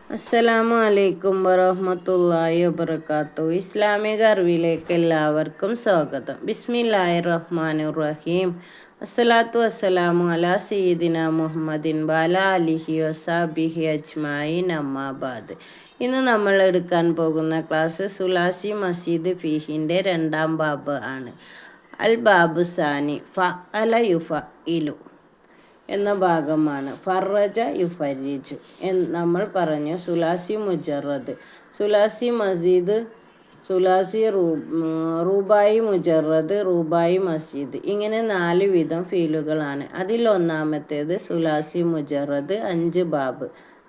അസ്സലാമു അലൈക്കും വറഹ്മത്തുള്ളാഹി വബറകാതുഹു. ഇസ്ലാമിക അറിവിലേക്ക് എല്ലാവർക്കും സ്വാഗതം. ബിസ്മില്ലാഹിർ റഹ്മാനിർ റഹീം. അസ്സലാത്തു വസ്സലാമു അലാ സയ്യിദിന മുഹമ്മദിൻ വഅലാ ആലിഹി വസഹ്ബിഹി അജ്മഈൻ അമ്മാ ബഅദ്. ഇന്ന് നമ്മൾ എടുക്കാൻ പോകുന്ന ക്ലാസ് സുലാസി മസീദ് ഫീഹിൻ്റെ രണ്ടാം ബാബ് ആണ്. അൽ ബാബു സാനി ഫഅല യുഫഇലു എന്ന ഭാഗമാണ്. ഫറജ യുഫരിജു നമ്മൾ പറഞ്ഞു. സുലാസി മുജറദ്, സുലാസി മസീദ്, സുലാസി റൂബായി മുജറദ്, റൂബായി മസീദ്, ഇങ്ങനെ 4 വിധം ഫീലുകളാണ്. അതിൽ ഒന്നാമത്തേത് സുലാസി മുജറദ് 5 ബാബ്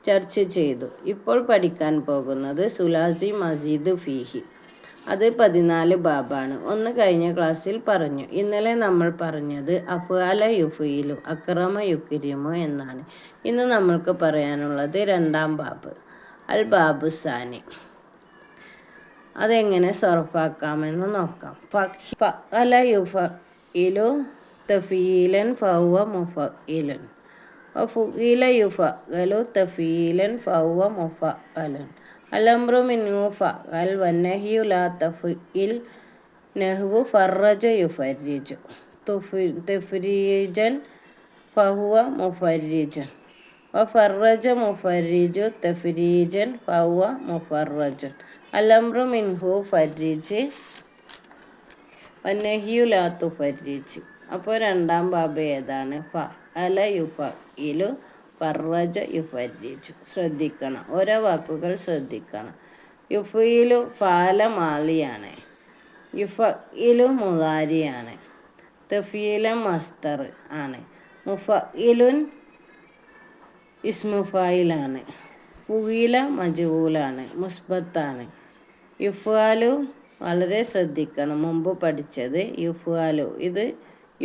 ചർച്ച ചെയ്തു. ഇപ്പോൾ പഠിക്കാൻ പോകുന്നത് സുലാസി മസീദ് ഫീഹി, അത് 14 ബാബാണ്. ഒന്ന് കഴിഞ്ഞ ക്ലാസ്സിൽ പറഞ്ഞു. ഇന്നലെ നമ്മൾ പറഞ്ഞത് അഫ്അല യുഫീലു, അക്രമ യുക്രിമു എന്നാണ്. ഇന്ന് നമ്മൾക്ക് പറയാനുള്ളത് രണ്ടാം ബാബ്, അൽ ബാബു സാനി. അതെങ്ങനെ സർഫാക്കാമെന്ന് നോക്കാം. ഫഅല യുഫഇലു തഫീലൻ ഫഹുവ മുഫഇലുൻ, വഫുഇല യുഫഅലു തഫീലൻ ഫഹുവ മുഫഅലുൻ. അൽഅംറു മിൻഹു ഫഅൽ വന്നഹ്യു ലാ തഫ്ഇൽ നഹ്വു ഫറജ യുഫരിജു തഫ്രീജൻ ഫഹുവ മുഫരിജൻ, വഫറജ മുഫരിജു തഫ്രീജൻ ഫഹുവ മുഫറജൻ. അൽഅംറു മിൻഹു ഫരിജ് വന്നഹ്യു ലാ തുഫരിജ്. അപ്പോൾ രണ്ടാം ബാബ് ഏതാണ്? ഫഅല യുഫഇലു ഫറജ യുഫരിജു. ശ്രദ്ധിക്കണം, ഓരോ വാക്കുകൾ ശ്രദ്ധിക്കണം. യുഫയിലു ഫാല മാലിയാണ്, യുഫഇലു മുളാരിയാണ്, തഫീല മസ്തർ ആണ്, മുഫഇലുൻ ഇസ്മുഫായിലാണ്, ഫുഇല മജ്ഹൂലാണ്, മുസ്ബത്താണ്. യുഫാലു വളരെ ശ്രദ്ധിക്കണം, മുമ്പ് പഠിച്ചത് യുഫാലു, ഇത്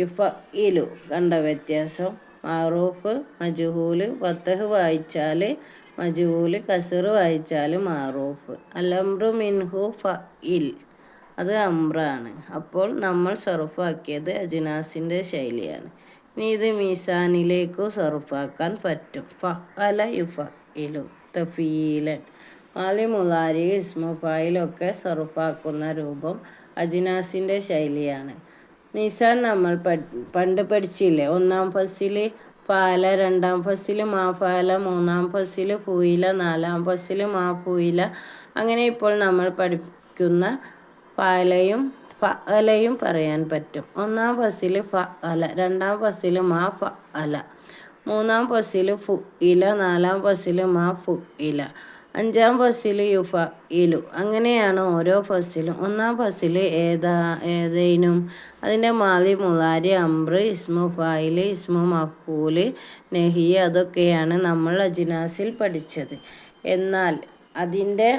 യുഫഇലു. കണ്ട വ്യത്യാസം? മാറൂഫ് മജ്ഹൂല്, ഫത്തഹ് വായിച്ചാൽ മജ്ഹൂല്, കസർ വായിച്ചാൽ മാറൂഫ്. അൽഅംറു മിൻഹു ഫഇൽ, അത് അമ്രാണ്. അപ്പോൾ നമ്മൾ സർഫാക്കിയത് അജ്നാസിൻ്റെ ശൈലിയാണ്. ഇനി ഇത് മീസാനിലേക്കു സർഫാക്കാൻ പറ്റും. ഫഅല യുഫഇലു തഫീലൻ, മാലി മുളാരി ഇസ്മുഫായിലൊക്കെ സർഫാക്കുന്ന രൂപം അജ്നാസിൻ്റെ ശൈലിയാണ്. മീസാൻ നമ്മൾ പണ്ട് പഠിച്ചില്ലേ? ഒന്നാം ഫസിൽ ഫാല, രണ്ടാം ഫസിൽ മാഫാല, മൂന്നാം ഫസിൽ ഫുയില, നാലാം ഫസിൽ മാഫുയില. അങ്ങനെ ഇപ്പോൾ നമ്മൾ പഠിക്കുന്ന ഫാലയും ഫഅലയും പറയാൻ പറ്റും. ഒന്നാം ഫസിൽ ഫഅല, രണ്ടാം ഫസിൽ മാ ഫഅല, മൂന്നാം ഫസിൽ ഫുഇല, നാലാം ഫസിൽ മാ ഫുഇല, അഞ്ചാം ഫസിൽ യുഫഇലു. അങ്ങനെയാണ് ഓരോ ഫസിലും. ഒന്നാം ഫസിൽ ഏതേനും അതിൻ്റെ മാലി മുളാരി അംറ് ഇസ്മു ഫായിൽ ഇസ്മു മഫ്ഊല് നഹി, അതൊക്കെയാണ് നമ്മൾ അജ്നാസിൽ പഠിച്ചത്. എന്നാൽ അതിൻ്റെ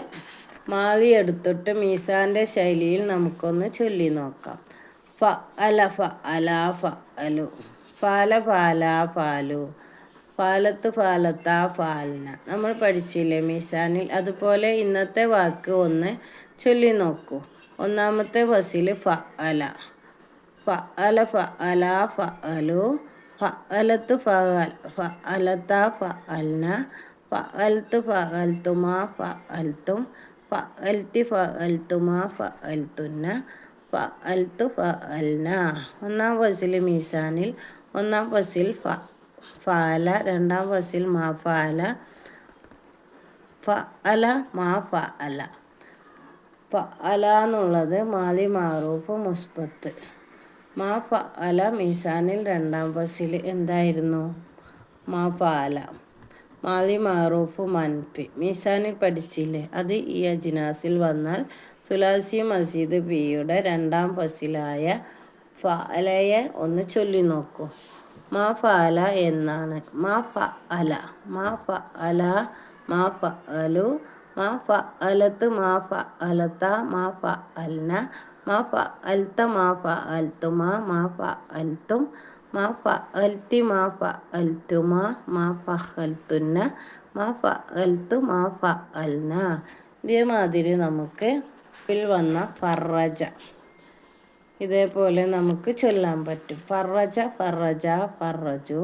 മാലി എടുത്തിട്ട് മീസാൻ്റെ ശൈലിയിൽ നമുക്കൊന്ന് ചൊല്ലി നോക്കാം. ഫഅല ഫഅല ഫഅലു, ഫാല ഫാല ഫാലു, ഫാലത്ത് ഫാലത്ത ഫാൽന. നമ്മൾ പഠിച്ചില്ലേ മീസാനിൽ? അതുപോലെ ഇന്നത്തെ വാക്ക് ഒന്ന് ചൊല്ലി നോക്കൂ. ഒന്നാമത്തെ ഫസിൽ ഫഅല, ഫഅല ഫഅല ഫഅലു, ഫഅലത്ത് ഫഅലത്ത ഫഅൽന, ഫഅൽത്ത് ഫഅൽത്തുമാ ഫഅൽത്തും, ഫഅൽത്തി ഫഅൽത്തുമാ ഫഅൽത്തുന്ന, ഫഅൽത്തു ഫഅൽന. ഒന്നാം ഫസിൽ മീസാനിൽ ഒന്നാം ഫസിൽ ഫഅല, രണ്ടാം ഫസിൽ മാ ഫഅല, ഫഅല മാ ഫഅല. ഫഅല എന്നുള്ളത് മാലി മാറൂഫ് മുസ്ബത്ത്. മാ ഫഅല മീസാനിൽ രണ്ടാം ഫസിൽ എന്തായിരുന്നു? മാ ഫഅല. മാലി മാറൂഫ് മൻഫി. മീസാനിൽ പഠിച്ചില്ലേ? അത് ഈ അജ്നാസിൽ വന്നാൽ സുലാസി മസീദ് ഫീയുടെ രണ്ടാം ഫസിലായ ഫഅലയെ ഒന്ന് ചൊല്ലി നോക്കൂ. മാ ഫഅല എന്നാണ്. മാ ഫഅല, മാ ഫഅല, മാ ഫഅലു, മാ ഫഅലത്ത്, മാ ഫഅലത്ത, മാ ഫഅൽന, മാ ഫഅൽത്ത, മാ ഫഅൽത്തുമാ, മാ ഫഅൽത്തും, മാ ഫഅൽത്തി, മാ ഫഅൽത്തുമാ, മാ ഫഅൽത്തുന്ന, മാ ഫഅൽത്തു, മാ ഫഅൽന. ഇതേമാതിരി നമുക്ക് വന്ന ഫറജ ഇതേപോലെ നമുക്ക് ചൊല്ലാൻ പറ്റും. ഫറജ ഫറജ ഫറജു,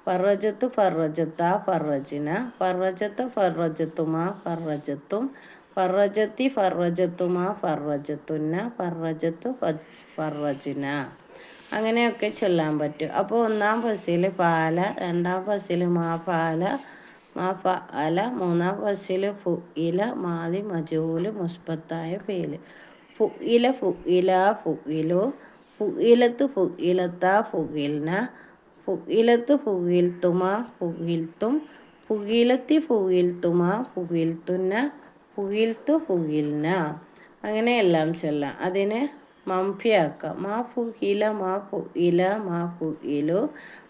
ഫറജത്തു ഫറജത്ത ഫറജിന ഫറജത്ത് ഫറജത്തുമാ ഫറജത്തും ഫറജത്തി ഫറജത്തുമാ ഫറജത്തുന്ന ഫറജത്തു ഫറജിന. അങ്ങനെയൊക്കെ ചൊല്ലാൻ പറ്റും. അപ്പോൾ ഒന്നാം ഫസിൽ ഫാല, രണ്ടാം ഫസിൽ മാ ഫാല മാ ഫഅല, മൂന്നാം ഫസിൽ ഫുഇല മാലി മജൂല് മുസ്ബത്തായ ഫേല്. ഫുഇല ഫുഇല ഫുഇലു ഫുഇലത്ത് ഫുഇലത്ത ഫുഇൽന ഫുഇലത്ത് ഫുഇൽത്തുമ ഫുഇൽത്തും ഫുഇലത്തി ഫുഇൽത്തുമ ഫുഇൽത്തുന്ന ഫുഇൽത്തു ഫുഇൽന. അങ്ങനെയെല്ലാം ചൊല്ലാം. അതിനെ മംഫിയാക്കാം. മാ ഫുഇല മാ ഫുഇല മാ ഫുഇലു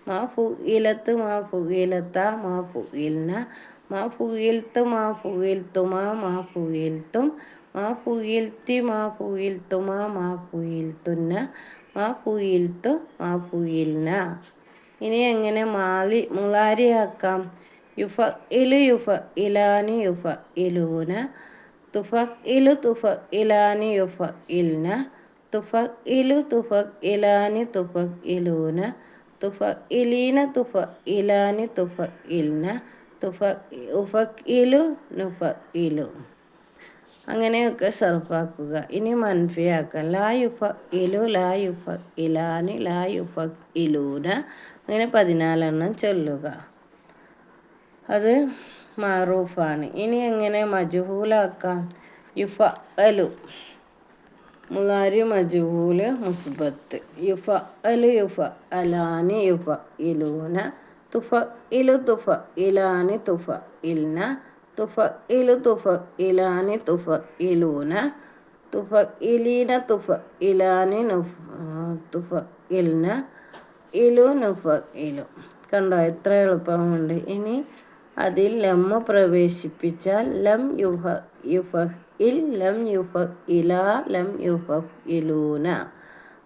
മാ ഫുഇലത്ത് മാ ഫുഇലത്ത മാ ഫുഇൽന മാ ഫുഇൽത്ത് മാ ഫുഇൽത്തുമ മാ ഫുഇൽത്തും മാ ഫുഇൽത്തി മാ ഫുഇൽത്തുമ മാ ഫുഇൽത്തുന്ന മാ ഫുഇൽത്തു മാ ഫുഇൽന. ഇനി എങ്ങനെ മുളാരിയാക്കാം? യുഫഇലു യുഫഇലാനി യുഫഇലൂന തുഫഇലു തുഫഇലാനി യുഫഇൽന തുഫഇലു തുഫഇലാനി തുഫഇലൂന തുഫഇലീന തുഫഇലാനി തുഫഇൽന ഉഫഇലു നുഫഇലു. അങ്ങനെയൊക്കെ സർഫാക്കുക. ഇനി മൻഫിയാക്കാം. ലാ യുഫഇലു ലാ യുഫഇലാനി ലാ യുഫഇലൂന. അങ്ങനെ 14 ചൊല്ലുക. അത് മാറൂഫാണ്. ഇനി എങ്ങനെ മജ്ഹൂലാക്കാം? യുഫഅലു മുളാരി മജ്ഹൂല് മുസ്ബത്ത്. യുഫഅലു യുഫഅലാനി യുഫഇലൂന തുഫഇലു തുഫഇലാനി തുഫഇൽന തുഫഇലു തുഫഇലാനി തുഫഇലൂന തുഫഇലീന തുഫഇലാനി തുഫഇൽന ഇലു നുഫഇലു. കണ്ടോ, എത്ര എളുപ്പമുണ്ട്. ഇനി അതിൽ ലമ്മ പ്രവേശിപ്പിച്ചാൽ ലം യുഫഇൽ ലം യുഫഇല ലം യുഫഇലൂന.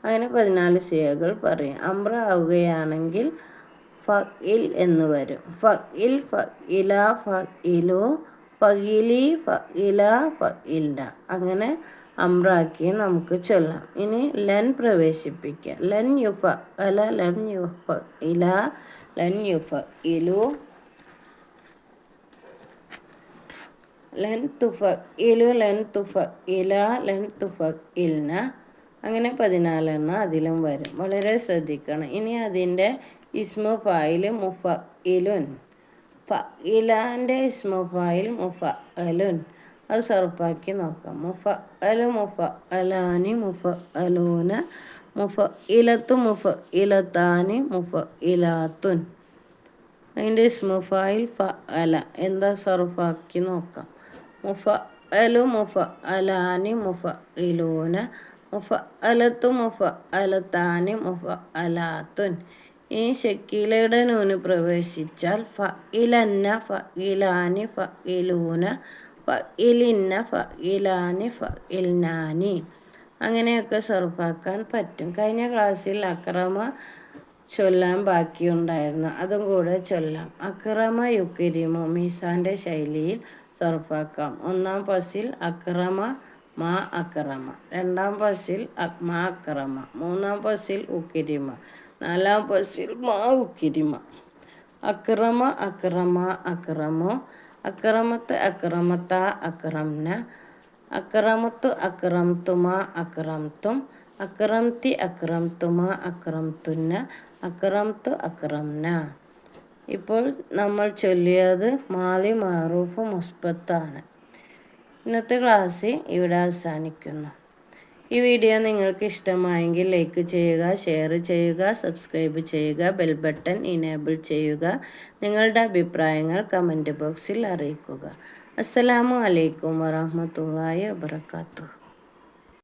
അങ്ങനെ 14 സിയകൾ പറയും. അംറ ആവുകയാണെങ്കിൽ ഫഇൽ എന്ന് വരും. ഫഇൽ ഫഇല ഫഇലു ഫഇലി ഫഇല ഫഇൽന. അങ്ങനെ അംറാക്കി നമുക്ക് ചൊല്ലാം. ഇനി ലൻ പ്രവേശിപ്പിക്കുക. ലൻ യുഫഅല ലൻ യുഫഇല ലൻ യുഫഇലു ലൻ തുഫഇലു ലൻ തുഫഇല ലൻ തുഫഇൽന. അങ്ങനെ 14 അതിലും വരും. വളരെ ശ്രദ്ധിക്കണം. ഇനി അതിൻ്റെ ഇസ്മു ഫായിൽ മുഫഇലുൻ. ഫഇലാൻ്റെ ഇസ്മു ഫായിൽ മുഫഅലുൻ. അത് സർഫാക്കി നോക്കാം. മുഫഅലു മുഫഅലാനി മുഫഅലൂന മുഫഇലത്തു മുഫഇലത്താനി മുഫഇലാത്തുൻ. അതിൻ്റെ ഇസ്മു ഫായിൽ ഫഅല. എന്താ സർഫാക്കി നോക്കാം. മുഫഅലു മുഫഅലാനി മുഫഇലൂന മുഫഅലത്തു മുഫഅലത്താനി മുഫഅലാത്തുൻ. ഇനി ഷക്കീലയുടെ നൂന് പ്രവേശിച്ചാൽ ഫഇലന്ന ഫഇലാനി ഫഇലൂന ഫഇലിന്ന ഫഇലാനി ഫഇൽനാനി. അങ്ങനെയൊക്കെ സർഫാക്കാൻ പറ്റും. കഴിഞ്ഞ ക്ലാസ്സിൽ അക്രമ ചൊല്ലാൻ ബാക്കിയുണ്ടായിരുന്നു. അതും കൂടെ ചൊല്ലാം. അക്രമ യുക്കരിമു മീസാൻ്റെ ശൈലിയിൽ സർഫാക്കാം. ഒന്നാം ഫസിൽ അക്രമ മാ അക്രമ, രണ്ടാം ഫസിൽ മാ അക്രമ, മൂന്നാം ഫസിൽ ഉക്കിരിമ, നാലാം ഫസിൽ മാ ഉക്കിരിമ. അക്രമ അക്രമ അക്രമോ അക്രമത്ത് അക്രമത്ത അക്രംന അക്രമത്തു അക്രംതുമ അക്രംതും അക്രംതി അക്രംതുമ അക്രംതുന്ന അക്രംതു അക്രംന. ഇപ്പോൾ നമ്മൾ ചൊല്ലിയത് മാലി മാറൂഫ് മുസ്ബത്താണ്. ഇന്നത്തെ ക്ലാസ് ഇവിടെ അവസാനിക്കുന്നു. ഈ വീഡിയോ നിങ്ങൾക്ക് ഇഷ്ടമായെങ്കിൽ ലൈക്ക് ചെയ്യുക, ഷെയർ ചെയ്യുക, സബ്സ്ക്രൈബ് ചെയ്യുക, ബെൽ ബട്ടൺ ഇനേബിൾ ചെയ്യുക. നിങ്ങളുടെ അഭിപ്രായങ്ങൾ കമൻറ്റ് ബോക്സിൽ അറിയിക്കുക. അസ്സലാമു അലൈക്കും വറഹ്മത്തുള്ളാഹി വബറകാതുഹു.